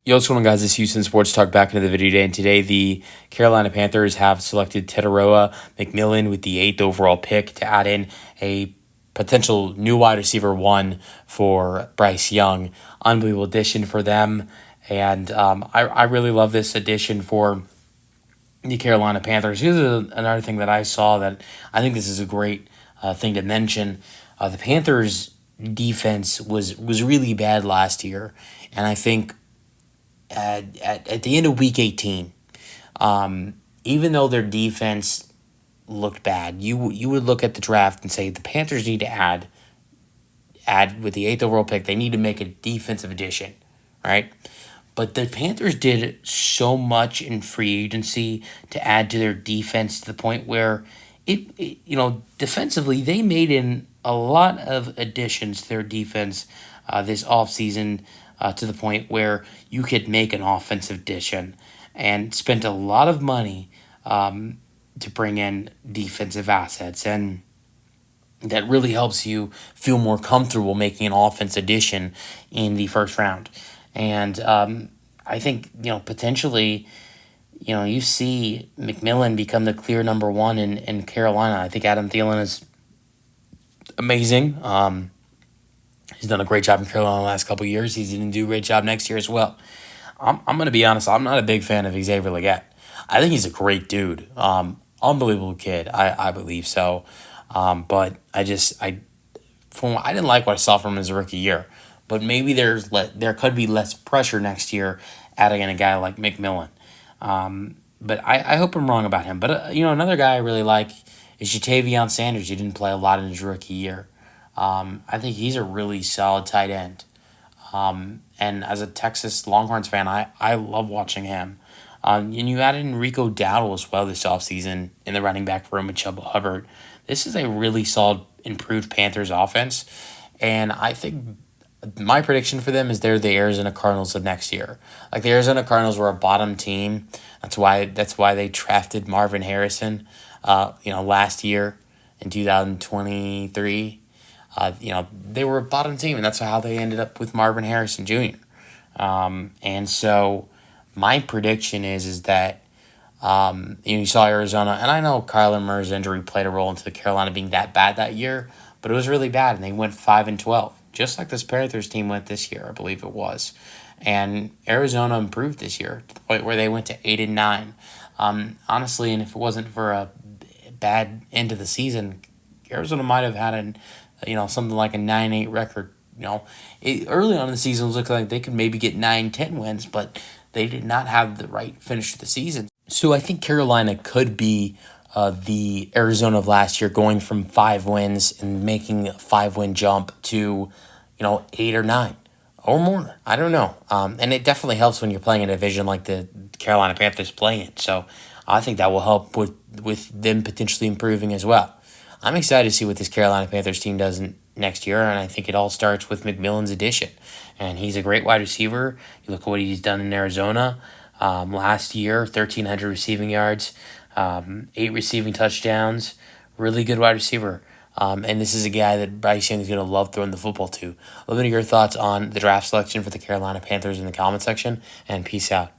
Yo, what's going on, guys? This is Houston Sports Talk back into the video today. And today, the Carolina Panthers have selected Tetairoa McMillan with the 8th overall pick to add in a potential new wide receiver 1 for Bryce Young. Unbelievable addition for them. And I really love this addition for the Carolina Panthers. Here's another thing that I saw that I think this is a great thing to mention. The Panthers' defense was really bad last year. And I think at the end of week 18, even though their defense looked bad, you would look at the draft and say the Panthers need to add with the 8th overall pick. They need to make a defensive addition, right? But the Panthers did so much in free agency to add to their defense to the point where defensively they made in a lot of additions to their defense this offseason. To the point where you could make an offensive addition and spent a lot of money to bring in defensive assets. And that really helps you feel more comfortable making an offense addition in the first round. And I think, potentially, you see McMillan become the clear number 1 in Carolina. I think Adam Thielen is amazing. He's done a great job in Carolina the last couple of years. He's going to do a great job next year as well. I'm going to be honest. I'm not a big fan of Xavier Legette. I think he's a great dude. Unbelievable kid. I believe so. But I didn't like what I saw from him his rookie year. But maybe there could be less pressure next year adding in a guy like McMillan. But I hope I'm wrong about him. But another guy I really like is Jatavion Sanders. He didn't play a lot in his rookie year. I think he's a really solid tight end. And as a Texas Longhorns fan, I love watching him. And you added in Rico Dowdle as well this offseason in the running back room with Chuba Hubbard. This is a really solid, improved Panthers offense. And I think my prediction for them is they're the Arizona Cardinals of next year. Like the Arizona Cardinals were a bottom team. That's why they drafted Marvin Harrison, last year in 2023. They were a bottom team, and that's how they ended up with Marvin Harrison Jr. And so my prediction is that you saw Arizona, and I know Kyler Murray's injury played a role into Carolina being that bad that year, but it was really bad, and they went 5-12, just like this Panthers team went this year, I believe it was. And Arizona improved this year to the point where they went to 8-9. Honestly, and if it wasn't for a bad end of the season, Arizona might have had something like a 9-8 record. Early on in the season, it was looking like they could maybe get 9-10 wins, but they did not have the right finish to the season. So I think Carolina could be the Arizona of last year, going from 5 wins and making a 5-win jump to 8 or 9 or more. I don't know. And it definitely helps when you're playing in a division like the Carolina Panthers play in. So I think that will help with them potentially improving as well. I'm excited to see what this Carolina Panthers team does next year, and I think it all starts with McMillan's addition. And he's a great wide receiver. You look at what he's done in Arizona. Last year, 1,300 receiving yards, 8 receiving touchdowns. Really good wide receiver. And this is a guy that Bryce Young is going to love throwing the football to. Let me know your thoughts on the draft selection for the Carolina Panthers in the comment section, and peace out.